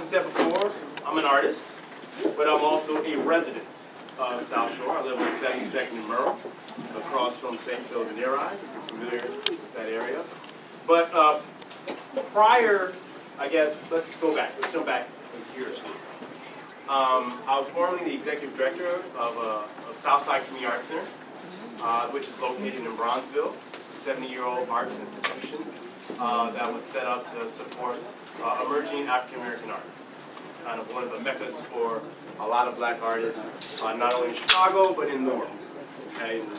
said before, I'm an artist, but I'm also a resident of South Shore. I live on 72nd and Merle, across from St. Phil and Neri, if you're familiar with that area. But prior, I guess, let's go back. Let's jump back a year or two. I was formerly the executive director of Southside Community Arts Center, which is located in Bronzeville. It's a 70-year-old arts institution that was set up to support emerging African American artists. It's kind of one of the meccas for a lot of black artists, not only in Chicago, but in the world. Okay? And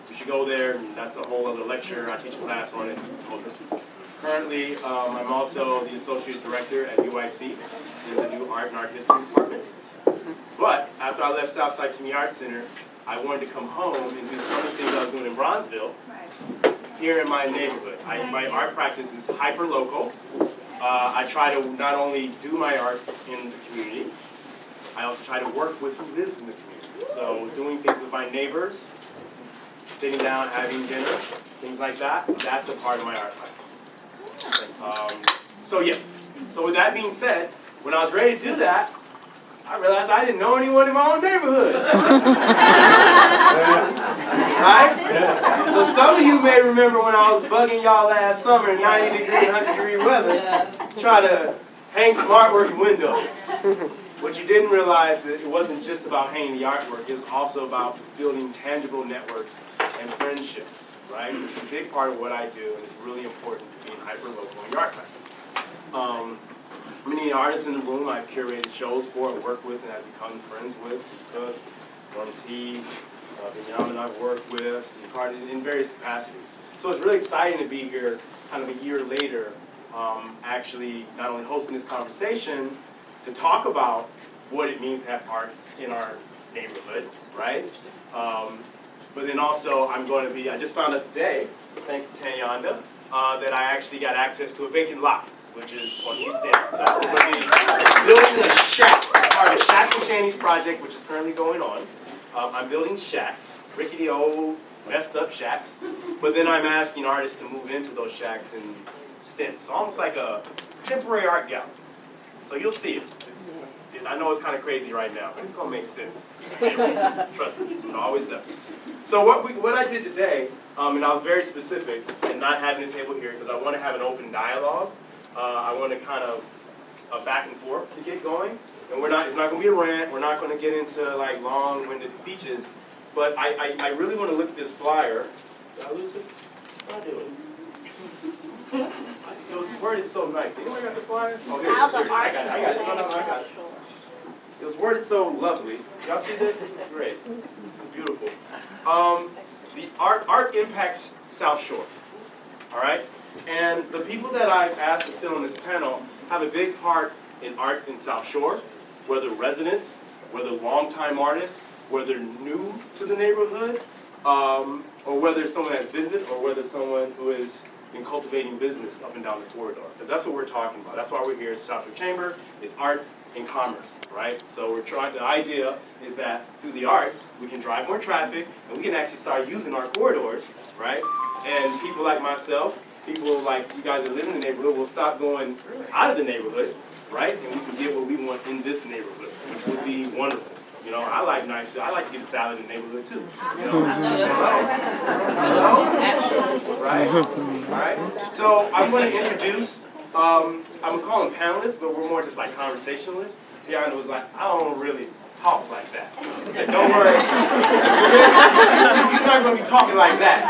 you should go there, and that's a whole other lecture. I teach a class on it. Currently, I'm also the associate director at UIC in the new Art and Art History department. But after I left Southside Community Arts Center, I wanted to come home and do some of the things I was doing in Bronzeville here in my neighborhood. My art practice is hyper-local. I try to not only do my art in the community, I also try to work with who lives in the community. So doing things with my neighbors, sitting down, having dinner, things like that, that's a part of my art practice. So yes, so with that being said, when I was ready to do that, I realized I didn't know anyone in my own neighborhood. Right? So some of you may remember when I was bugging y'all last summer in 90-degree, 100-degree weather, try to hang some artwork in windows. What you didn't realize is it wasn't just about hanging the artwork, it was also about building tangible networks and friendships, right? It's a big part of what I do, and it's really important to being hyper-local in your art practice. Many artists in the room I've curated shows for and worked with and have become friends with. Cook, Norman T, Benjamin I've worked with, Steve Carter, in various capacities. So it's really exciting to be here kind of a year later, actually not only hosting this conversation, to talk about what it means to have arts in our neighborhood, right? But then also I just found out today, thanks to Tanyanda, that I actually got access to a vacant lot, which is on East End. So we're going to be building a shacks, part of the Shacks and Shanties project, which is currently going on. I'm building shacks, rickety old, messed up shacks, but then I'm asking artists to move into those shacks in stints, almost like a temporary art gallery. So you'll see it. I know it's kind of crazy right now, but it's going to make sense. Trust me, it always does. So what I did today, and I was very specific in not having a table here because I want to have an open dialogue. I want to kind of back and forth to get going. And it's not going to be a rant. We're not going to get into like long-winded speeches. But I really want to look at this flyer. Did I lose it? What did I do? It was worded so nice. Anyone got the flyer? Oh, here it is. I got it. It was worded so lovely. Y'all see this? This is great. This is beautiful. The art impacts South Shore. All right? And the people that I've asked to sit on this panel have a big part in arts in South Shore, whether residents, whether longtime artists, whether new to the neighborhood, or whether someone has visited, or whether someone who has been cultivating business up and down the corridor. Because that's what we're talking about. That's why we're here at South Shore Chamber, is arts and commerce, right? So the idea is that through the arts, we can drive more traffic, and we can actually start using our corridors, right? And people like myself, people like you guys that live in the neighborhood will stop going out of the neighborhood, right? And we can get what we want in this neighborhood, which would be wonderful. You know, I like to get a salad in the neighborhood too. You know? Right? All right? So I'm going to introduce, I'm going to call them panelists, but we're more just like conversationalists. Tiana was like, I don't really talk like that. I said, don't worry. You're not going to be talking like that.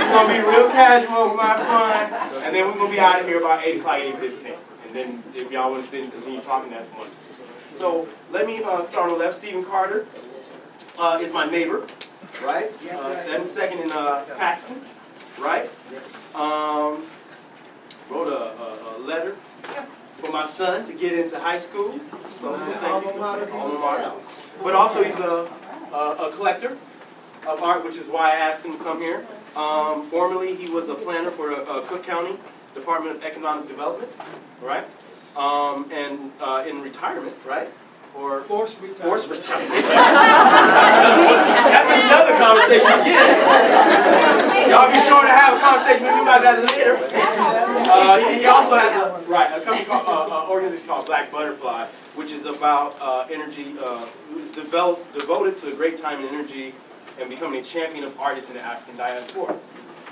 It's going to be real casual, we're going to have fun, and then we're going to be out of here about 8 o'clock, 8:15. And then if y'all want to sit and continue talking, that's wonderful. So let me start on the left. Stephen Carter is my neighbor, right? 72nd in Paxton, right? Wrote a letter for my son to get into high school. So thank you. But also he's a collector of art, which is why I asked him to come here. Formerly he was a planner for Cook County Department of Economic Development, right? And in retirement, right? or Forced retirement. Forced retirement. That's another conversation again. Y'all be sure to have a conversation with me about that later. He also has a company called, organization called Black Butterfly, which is about energy. It's devoted to a great time in energy and becoming a champion of artists in the African diaspora.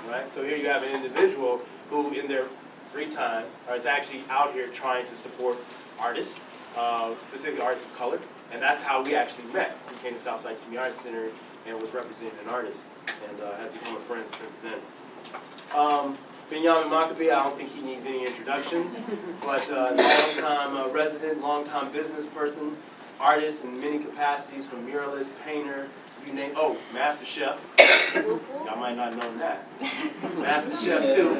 Right. So here you have an individual who, in their free time, is actually out here trying to support artists, specifically artists of color, and that's how we actually met. He came to Southside Community Arts Center and was representing an artist, and has become a friend since then. Benjamin Maccabee, I don't think he needs any introductions, but long-time resident, long-time business person, artist in many capacities, from muralist, painter, you name. Oh, master chef. Y'all might not know that. Master chef too,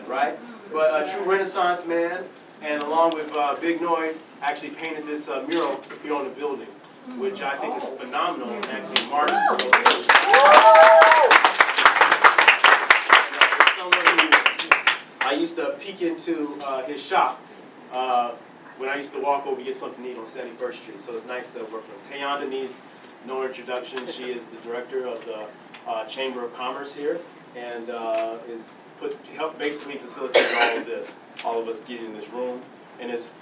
right? But a true Renaissance man, and along with Big Noy, actually painted this mural here on the building, which I think is phenomenal and actually marks the location. I used to peek into his shop when I used to walk over to get something to eat on 71st Street, so it's nice to work with him. Tayonda needs no introduction. She is the director of the Chamber of Commerce here, and helped basically facilitate all of us getting in this room. And it's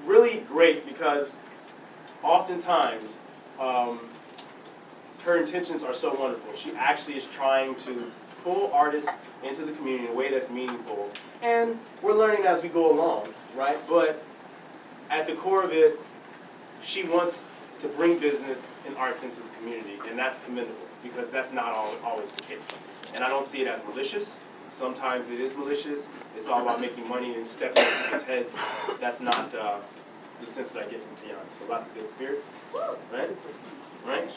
really great because oftentimes her intentions are so wonderful. She actually is trying to pull artists into the community in a way that's meaningful. And we're learning as we go along, right? But at the core of it, she wants to bring business and arts into the community, and that's commendable because that's not always the case. And I don't see it as malicious. Sometimes it is malicious. It's all about making money and stepping on people's heads. That's not the sense that I get from Tiana. So lots of good spirits, right? Right?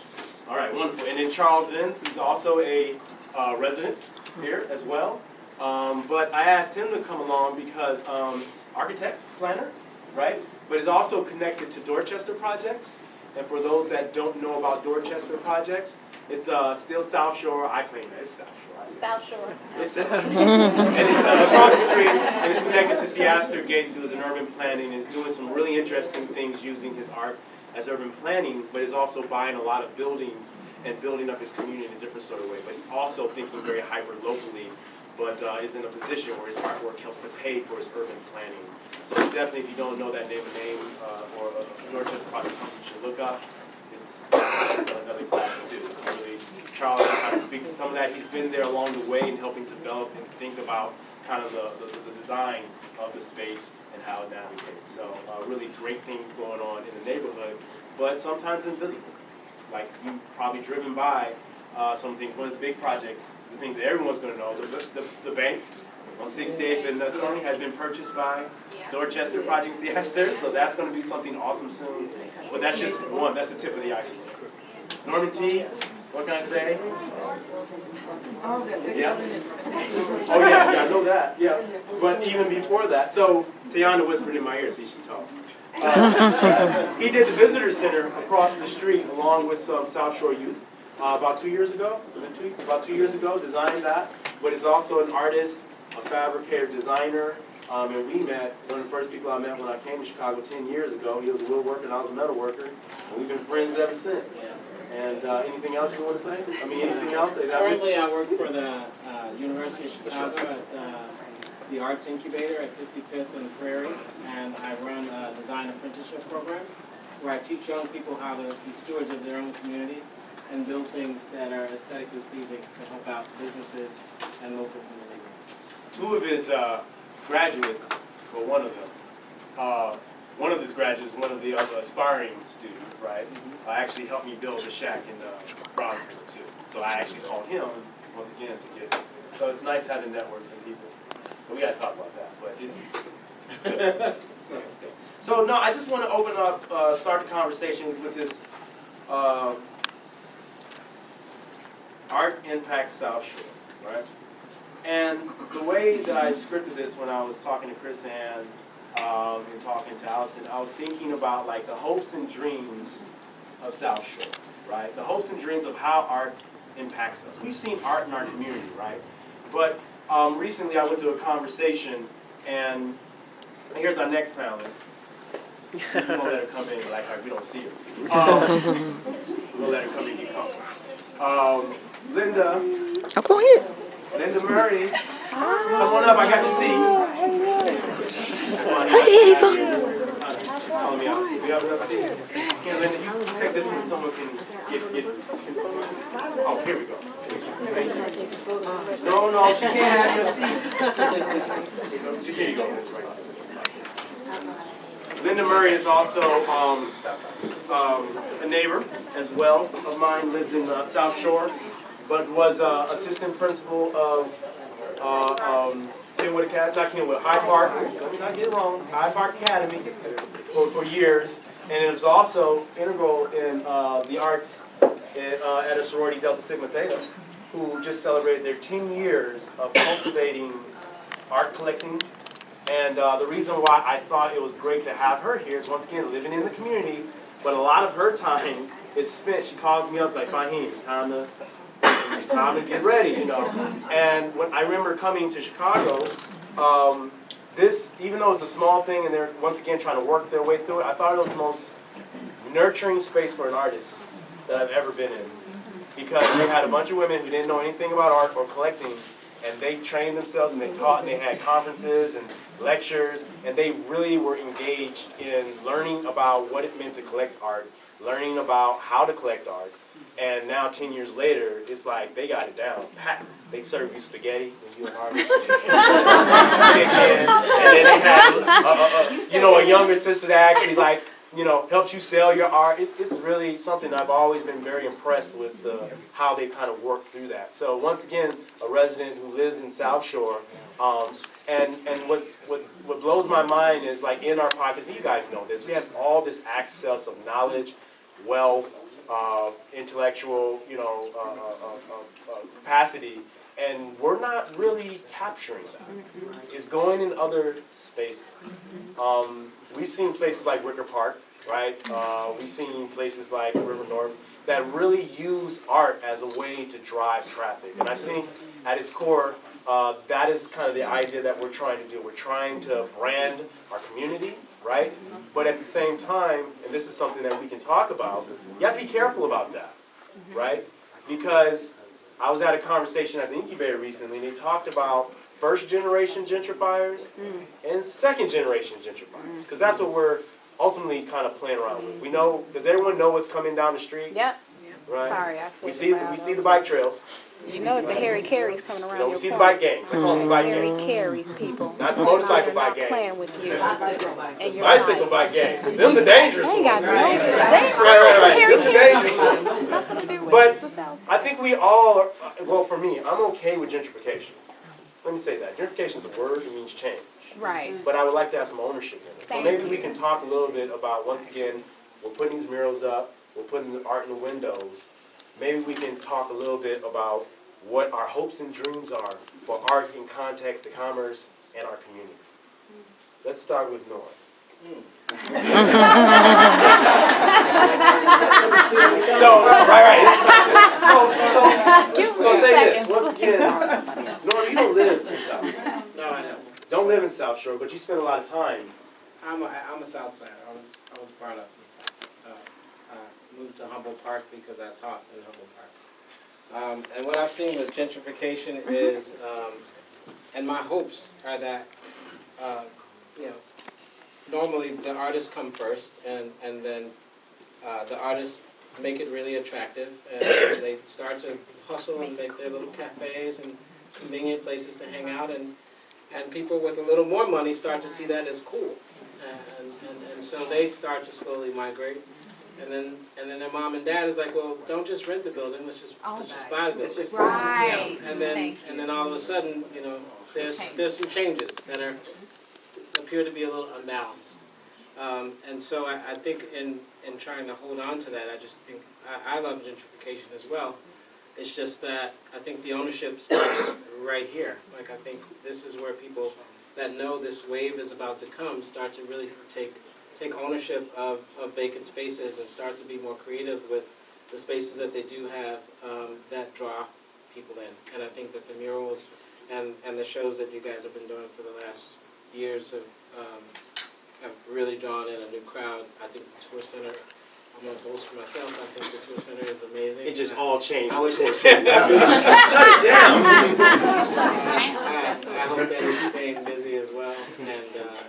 All right, wonderful. And then Charles Vince is also a resident here as well. But I asked him to come along because architect, planner, right? But is also connected to Dorchester projects. And for those that don't know about Dorchester projects, it's still South Shore. I claim that it's South Shore. South Shore. It's South Shore. And it's across the street, and it's connected to Theaster Gates, who is in urban planning, and is doing some really interesting things using his art as urban planning, but is also buying a lot of buildings and building up his community in a different sort of way. But also thinking very hyper-locally, but is in a position where his artwork helps to pay for his urban planning. So it's definitely, if you don't know that name or a Dorchester project, something you should look up. It's another class too. It's really, Charles will kind of speak to some of that. He's been there along the way and helping develop and think about kind of the design of the space and how it navigates. So really great things going on in the neighborhood, but sometimes invisible. Like you've probably driven by something, one of the big projects, the things that everyone's going to know, the bank on 68th and Stony has been purchased by Dorchester Project Theaster, so that's going to be something awesome soon. But that's just one, that's the tip of the iceberg. Norman T, what can I say? Yeah. Oh yeah, I know that, yeah. But even before that, so Tiana whispered in my ear, see she talks. He did the visitor center across the street along with some South Shore youth about 2 years ago. Was it about 2 years ago? Designed that, but he's also an artist, a fabricator, designer, and we met. One of the first people I met when I came to Chicago 10 years ago. He was a woodworker and I was a metal worker, and we've been friends ever since. And anything else you want to say? I mean, anything else? Currently, I work for the University of Chicago at the Arts Incubator at 55th and Prairie, and I run a design apprenticeship program where I teach young people how to be stewards of their own community and build things that are aesthetically pleasing to help out businesses and locals in the neighborhood. Two of his graduates, well, one of them, one of his graduates, one of the other aspiring students, right, actually helped me build a shack in Bronzeville too. So I actually called him once again to get it. So it's nice having networks and people. So we got to talk about that, but it's good. It's good. So no, I just want to open up, start the conversation with this art impacts South Shore, right? And the way that I scripted this when I was talking to Chris Ann and talking to Allison, I was thinking about like the hopes and dreams of South Shore, right? The hopes and dreams of how art impacts us. We've seen art in our community, right? But recently I went to a conversation, and here's our next panelist. We're gonna let her come in like we don't see her. We'll let her come in and get comfortable. Linda. Oh, go ahead. Linda Murray. Come on up, I got your seat. Hey, Ava. Follow me out. We have another seat. Here, Linda, you take this one, someone can get can someone? Oh, here we go. No, she can't have your seat. Here you go. Linda Murray is also a neighbor as well of mine, lives in South Shore, but was assistant principal of Kenwood Academy, not Kenwood, Hyde Park, let me not get it wrong, Hyde Park Academy for years, and it was also integral in the arts at a sorority, Delta Sigma Theta, who just celebrated their 10 years of cultivating art collecting. And the reason why I thought it was great to have her here is, once again, living in the community, but a lot of her time is spent, she calls me up, like, Fahim, it's time to get ready, you know. And when I remember coming to Chicago, this, even though it's a small thing and they're, once again, trying to work their way through it, I thought it was the most nurturing space for an artist that I've ever been in. Because they had a bunch of women who didn't know anything about art or collecting, and they trained themselves and they taught and they had conferences and lectures, and they really were engaged in learning about what it meant to collect art, learning about how to collect art. And now 10 years later, it's like they got it down pat. They serve you spaghetti when you're an artist, chicken, and then they have a younger sister that actually helps you sell your art. It's really something I've always been very impressed with how they kind of work through that. So once again, a resident who lives in South Shore, and what blows my mind is, like, in our pockets, you guys know this, we have all this access of knowledge, wealth, intellectual, capacity, and we're not really capturing that. It's going in other spaces. We've seen places like Wicker Park, right? We've seen places like River North that really use art as a way to drive traffic. And I think at its core, that is kind of the idea that we're trying to do. We're trying to brand our community, right? But at the same time, and this is something that we can talk about, you have to be careful about that, right? Because I was at a conversation at the incubator recently, and they talked about first-generation gentrifiers and second-generation gentrifiers, because that's what we're ultimately kind of playing around with. We know, does everyone know what's coming down the street? Yep. Right. Sorry, I we see the bike trails. You know it's the Harry Carries coming around your we see corner. the bike gangs. I call them bike Harry gangs. Carries people. Not the motorcycle bike gangs. Playing with you. And your Bicycle bike gang. Them the dangerous They ones. ain't got Right. Harry Them the dangerous Carries. ones. But I think we all are, well, for me, I'm okay with gentrification. Let me say that. Gentrification is a word, it means change. Right. But I would like to have some ownership in it. So maybe we can talk a little bit about, once again, we're putting these murals up, we're putting the art in the windows. Maybe we can talk a little bit about what our hopes and dreams are for art in context to commerce and our community. Let's start with Nora. So say this, once again, Nora, you don't live in South Shore. No, I don't. Don't live in South Shore, but you spend a lot of time. I'm a South Sider. I was brought up in the South. I moved to Humboldt Park because I taught in Humboldt Park. And what I've seen with gentrification is, and my hopes are that, normally the artists come first, and then the artists make it really attractive, and they start to hustle and make their little cafes and convenient places to hang out, and people with a little more money start to see that as cool, and so they start to slowly migrate. And then their mom and dad is like, well, don't just rent the building. Let's just buy the building. Right. And then all of a sudden, there's some changes that appear to be a little unbalanced. And so I think in trying to hold on to that, I just think I love gentrification as well. It's just that I think the ownership starts right here. Like, I think this is where people that know this wave is about to come start to really take ownership of vacant spaces and start to be more creative with the spaces that they do have that draw people in. And I think that the murals and the shows that you guys have been doing for the last years have really drawn in a new crowd. I think the tour center, I'm gonna boast for myself, I think the tour center is amazing. It just all changed. I wish it Shut it down. I hope that it's staying busy as well, and,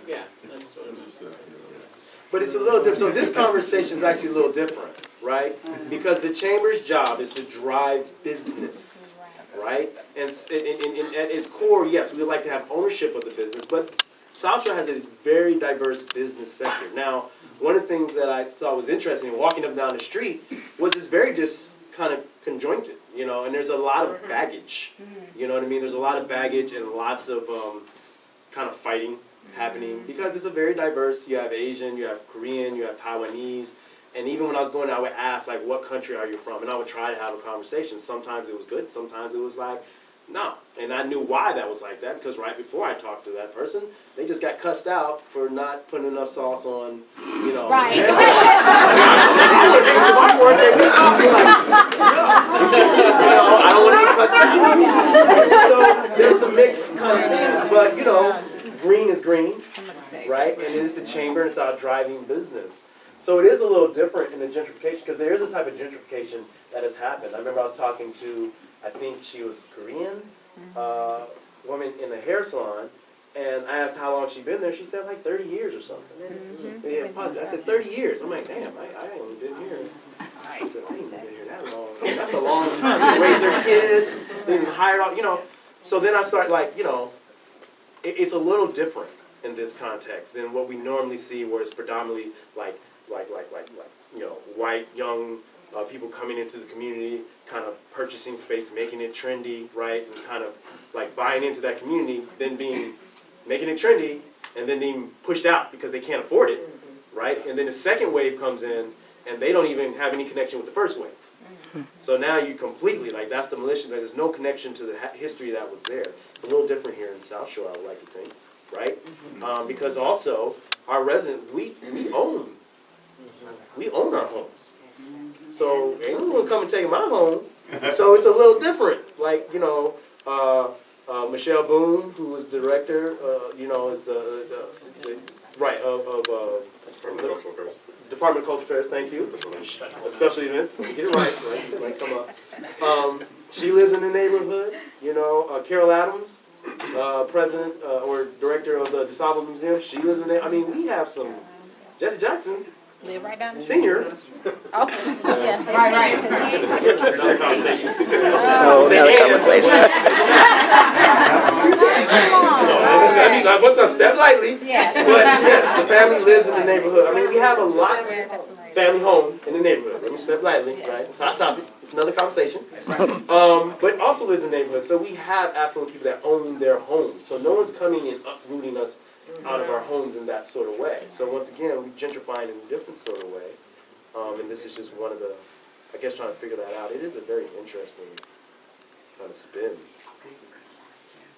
yeah, that's sort of my 2 cents on that. But it's a little different. So this conversation is actually a little different, right? Because the chamber's job is to drive business, right? And at its core, yes, we would like to have ownership of the business, but South Shore has a very diverse business sector. Now, one of the things that I thought was interesting walking up and down the street was it's very kind of conjointed, you know, and there's a lot of baggage. You know what I mean? There's a lot of baggage and lots of kind of fighting happening because it's a very diverse, you have Asian, you have Korean, you have Taiwanese, and even when I was going, I would ask, like, what country are you from? And I would try to have a conversation. Sometimes it was good, sometimes it was like, no. And I knew why that was like that, because right before I talked to that person, they just got cussed out for not putting enough sauce on, you know. Right. I was into my work, and we talking like, you know, I don't want to be cussed out. So there's some mixed kind of things, but, you know, green is green, right? And it is the chamber, and it's our driving business. So it is a little different in the gentrification, because there is a type of gentrification that has happened. I remember I was talking to, I think she was Korean, woman in a hair salon, and I asked how long she'd been there. She said like 30 years or something. Yeah, positive. I said 30 years. I'm like, damn, I ain't been here. I said, I ain't been here that long. That's a long time. They raised their kids, then hired all, you know. So then I start like, you know, it's a little different in this context than what we normally see, where it's predominantly like you know, white young people coming into the community, kind of purchasing space, making it trendy, right, and kind of like buying into that community, then making it trendy, and then being pushed out because they can't afford it, right, and then the second wave comes in, and they don't even have any connection with the first wave. So now you completely, like, that's demolition. There's no connection to the history that was there. It's a little different here in South Shore, I would like to think, right? Because also, our residents, we own our homes. So anyone will come and take my home. So it's a little different. Like, you know, Michelle Boone, who was director, you know, is right of Department of Cultural Affairs. Thank you. Special events. Let me get it right. Right, come up. She lives in the neighborhood. You know, Carol Adams, president or director of the DeSable Museum. She lives in there. I mean, we have some. Jesse Jackson. Live right down the street. Senior. Okay. Yes, right. Another conversation. I mean, like, what's up? Step lightly. Yeah. But yes, the family lives in the neighborhood. I mean, we have a lot family home in the neighborhood. Let me step lightly, right? It's a hot topic. It's another conversation. But also lives in the neighborhood. So we have affluent people that own their homes. So no one's coming and uprooting us out of our homes in that sort of way. So once again, we're gentrifying in a different sort of way. And this is just one of the, I guess, trying to figure that out. It is a very interesting kind of spin.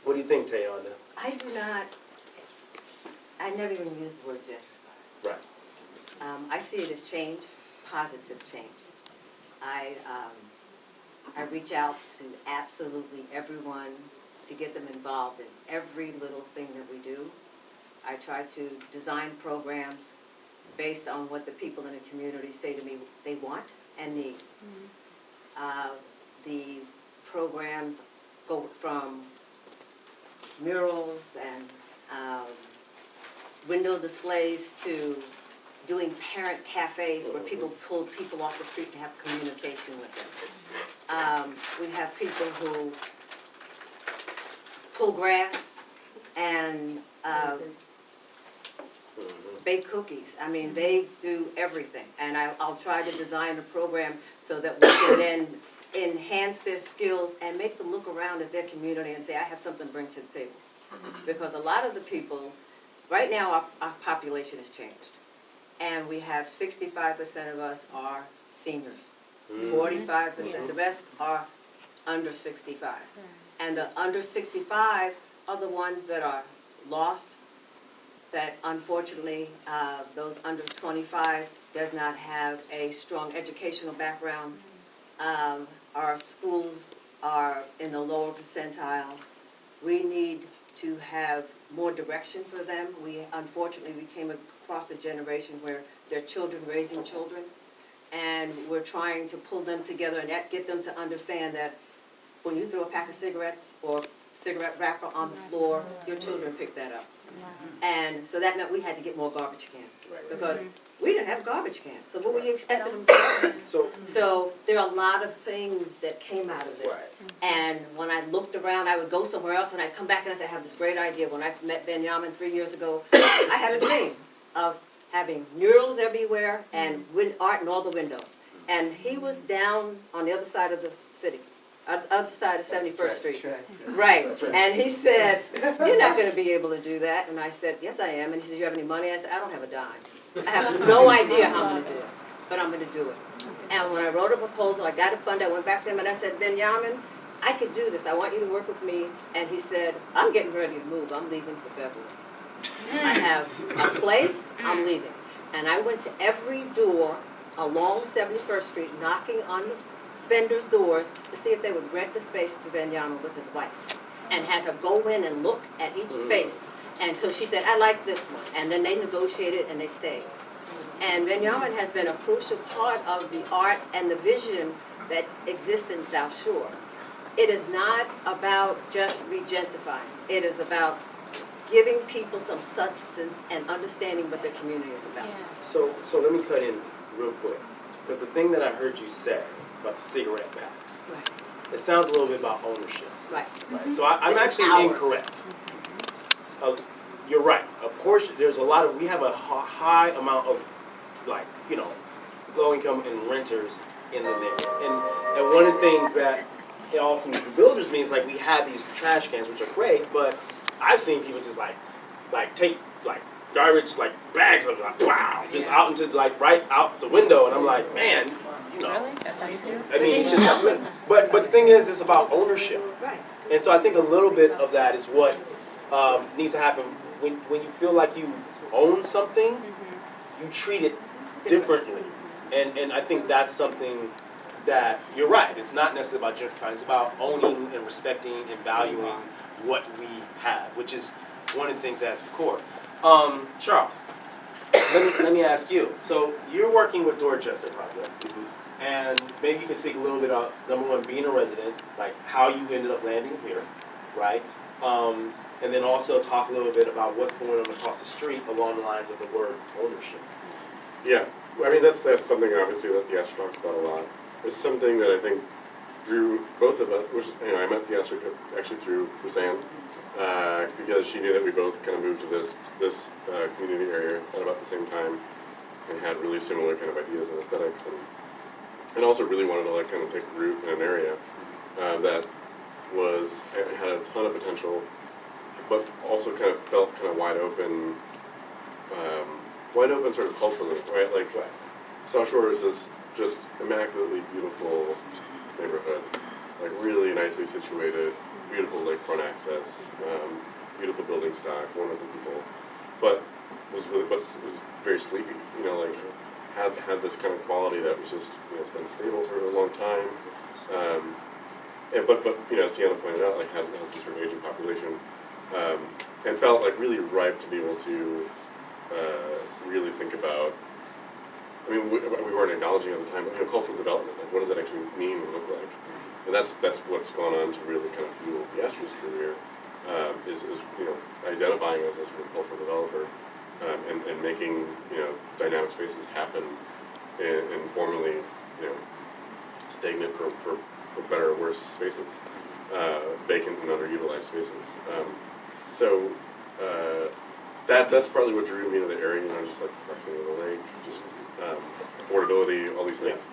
What do you think, Tayonda? I do not, I never even used the word gentrify. Right. I see it as change, positive change. I reach out to absolutely everyone to get them involved in every little thing that we do. I try to design programs based on what the people in the community say to me they want and need. The programs go from murals and window displays to doing parent cafes where people pull people off the street and have communication with them. We have people who pull grass and bake cookies. I mean, they do everything. And I'll try to design a program so that we can then enhance their skills and make them look around at their community and say, I have something to bring to the table. Because a lot of the people, right now our population has changed. And we have 65% of us are seniors. 45%, the rest are under 65. And the under 65 are the ones that are lost, that unfortunately those under 25 does not have a strong educational background. Our schools are in the lower percentile. We need to have more direction for them. Unfortunately, we came across a generation where they're children raising children, and we're trying to pull them together and get them to understand that when you throw a pack of cigarettes or cigarette wrapper on the floor, your children pick that up. And so that meant we had to get more garbage cans, because we didn't have garbage cans, so what were you expecting them to do? So there are a lot of things that came out of this. And when I looked around, I would go somewhere else and I'd come back and I'd say, I have this great idea. When I met Benjamin 3 years ago, I had a dream of having murals everywhere and art in all the windows. And he was down on the other side of the city, other side of 71st Street. Right, and he said, you're not gonna be able to do that. And I said, yes, I am. And he said, you have any money? I said, I don't have a dime. I have no idea how I'm gonna do it, but I'm gonna do it. And when I wrote a proposal, I got it funded, I went back to him and I said, Benjamin, I could do this, I want you to work with me. And he said, I'm getting ready to move, I'm leaving for Beverly. I have a place, I'm leaving. And I went to every door along 71st Street, knocking on vendors' doors to see if they would rent the space to Benjamin with his wife. And had her go in and look at each space. And so she said, I like this one. And then they negotiated and they stayed. And Benjamin has been a crucial part of the art and the vision that exists in South Shore. It is not about just regentrifying. It is about giving people some substance and understanding what their community is about. So let me cut in real quick, because the thing that I heard you say about the cigarette packs, Right, it sounds a little bit about ownership. right. Right? So I'm This is actually ours. incorrect. You're right. A portion, there's a lot of, we have a high amount of, like, you know, low income and renters in the neighborhood. And one of the things that it also means the builders means, like, we have these trash cans, which are great, but I've seen people just like take like garbage, like bags of it, like, wow, just out into, like, right out the window, and I'm like, man, you know. Really? That's how you feel? I mean, it's just, but the thing is, it's about ownership. Right. And so I think a little bit of that is what needs to happen. When you feel like you own something, you treat it differently. And I think that's something that, you're right, it's not necessarily about gentrifying, it's about owning and respecting and valuing what we have, which is one of the things that's the core. Charles, let me ask you. So you're working with Dorchester Projects, and maybe you can speak a little bit about, number one, being a resident, like how you ended up landing here, right? And then also talk a little bit about what's going on across the street along the lines of the word ownership. Yeah, I mean, that's something obviously that Theaster talks about a lot. It's something that I think drew both of us, which, you know, I met Theaster actually through Roseanne, because she knew that we both kind of moved to this community area at about the same time and had really similar kind of ideas and aesthetics, and also really wanted to, like, kind of take root in an area that had a ton of potential, but also kind of felt kind of wide open sort of culturally, right? Like, South Shore is this just immaculately beautiful neighborhood, like really nicely situated, beautiful lakefront access, beautiful building stock, wonderful people, but was very sleepy, you know, like had this kind of quality that was just, you know, it's been stable for a long time, but you know, as Tiana pointed out, like has this sort of aging population, and felt like really ripe to be able to really think about. I mean, we weren't acknowledging at the time, but, you know, cultural development. Like, what does that actually mean and look like? And that's what's gone on to really kind of fuel Theaster's career. Is you know, identifying as a sort of cultural developer, and making, you know, dynamic spaces happen, and formerly, you know, stagnant for better or worse spaces, vacant and underutilized spaces. So that's partly what drew me to the area. You know, just like proximity to the lake, just affordability, all these things.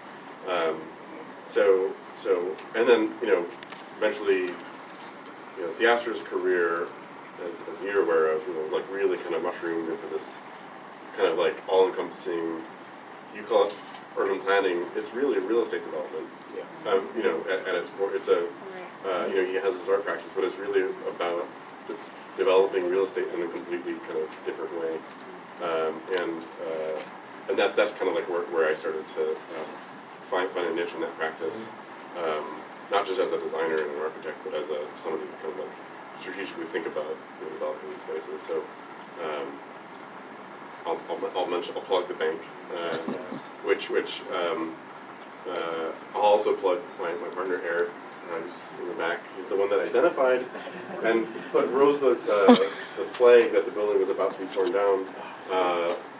So and then, you know, eventually, you know, Theaster's career, as you're aware of, you know, like really kind of mushroomed into this kind of like all-encompassing, you call it urban planning, it's really real estate development. Yeah. You know, at its core, it's a, you know, he has his art practice, but it's really about developing real estate in a completely kind of different way. And that's kind of like where I started to find a niche in that practice, not just as a designer and an architect, but as somebody kind of like strategically think about developing these spaces. So I'll plug the bank, which I'll also plug my partner Eric, who's in the back. He's the one that identified and rose the flag that the building was about to be torn down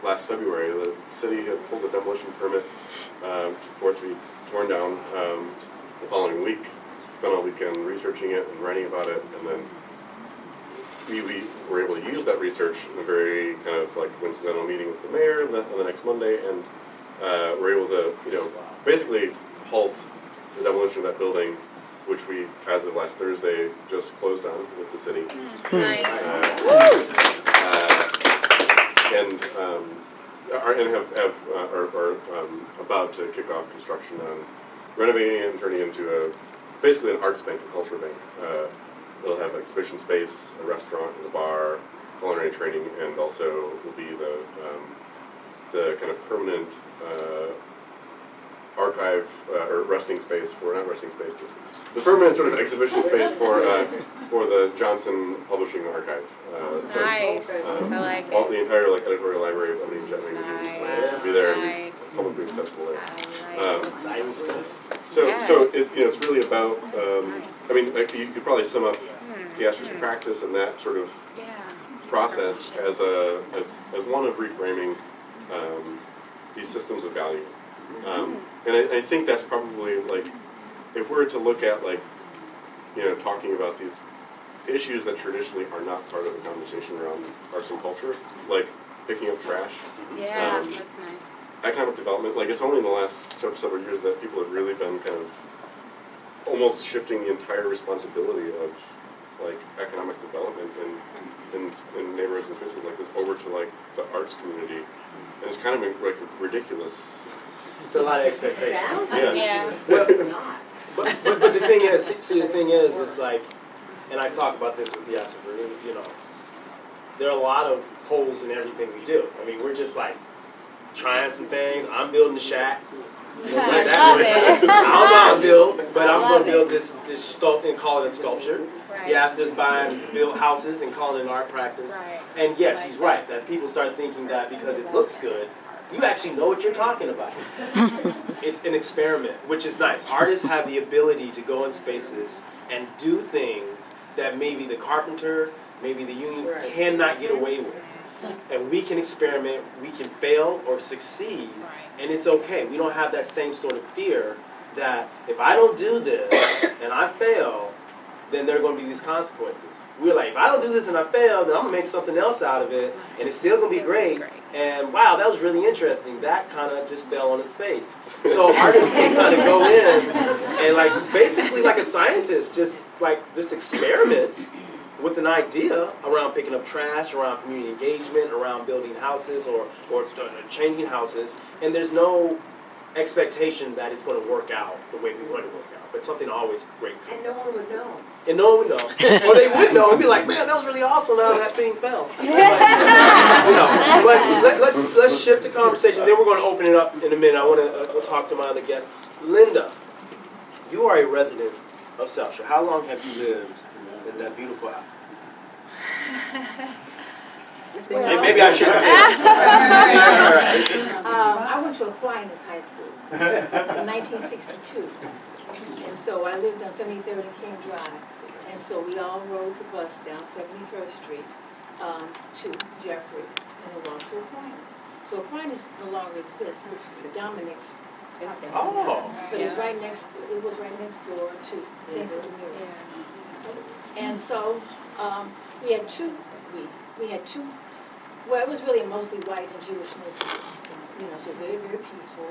last February. The city had pulled a demolition permit for it to be torn down the following week. Spent all weekend researching it and writing about it, and then we were able to use that research in a very kind of like coincidental meeting with the mayor on the next Monday, and we're able to basically halt the demolition of that building, which we, as of last Thursday, just closed on with the city. Nice. Are about to kick off construction on renovating it and turning it into basically an arts bank, a culture bank. It'll have exhibition space, a restaurant, and a bar, culinary training, and also will be the kind of permanent archive or resting space for, not resting space, the permanent sort of exhibition space for the Johnson Publishing Archive. Nice. I like All it. the entire editorial library of these jet magazines will be there and publicly accessible there. Exciting stuff. So it's really about. I mean, like, you could probably sum up the Ashes practice and that sort of process as one of reframing these systems of value. And I think that's probably, like, if we're to look at, like, talking about these issues that traditionally are not part of the conversation around arts and culture, like picking up trash, Yeah, that's nice. economic development, like, it's only in the last several years that people have really been kind of almost shifting the entire responsibility of, like, economic development in neighborhoods and spaces like this over to, like, the arts community. And it's kind of like ridiculous. It's a lot of expectations. Sounds Yeah. Yeah. Well, it's not. but the thing is, the thing is, it's like, and I talk about this with the Asif group, there are a lot of holes in everything we do. I mean, we're just like trying some things. I'm building a shack. I love it. I don't know how to build, but I'm love going to build it. this sculpt and call it a sculpture. Right. Yes, there's buying build houses and calling it an art practice. Right. And yes, he's right that people start thinking that because it looks good, you actually know what you're talking about. It's an experiment, which is nice. Artists have the ability to go in spaces and do things that maybe the carpenter, maybe the union cannot get away with. And we can experiment, we can fail or succeed, and it's okay. We don't have that same sort of fear that if I don't do this and I fail, then there are going to be these consequences. We're like, if I don't do this and I fail, then I'm going to make something else out of it, and it's still going to be great. And wow, that was really interesting. That kind of just fell on its face. So artists can kind of go in and, like, basically like a scientist, just experiment with an idea around picking up trash, around community engagement, around building houses or changing houses, and there's no expectation that it's going to work out the way we want it to work out. But something always great comes And no out. one would know. And no one would know. Or they would know and be like, man, that was really awesome how that thing fell. But let's shift the conversation. Then we're going to open it up in a minute. I want to talk to my other guests. Linda, you are a resident of South Shore. How long have you lived in that beautiful house? And maybe I shouldn't say that. I went to Aquinas High School in 1962. And so I lived on 73rd and King Drive. And so we all rode the bus down 71st Street to Jeffrey and along to Aquinas. So Aquinas no longer exists. It's Dominic's. Oh. But it's right next, it was right next door to St. Philip. And so we had two, well, it was really mostly white and Jewish neighborhood, so very, very peaceful.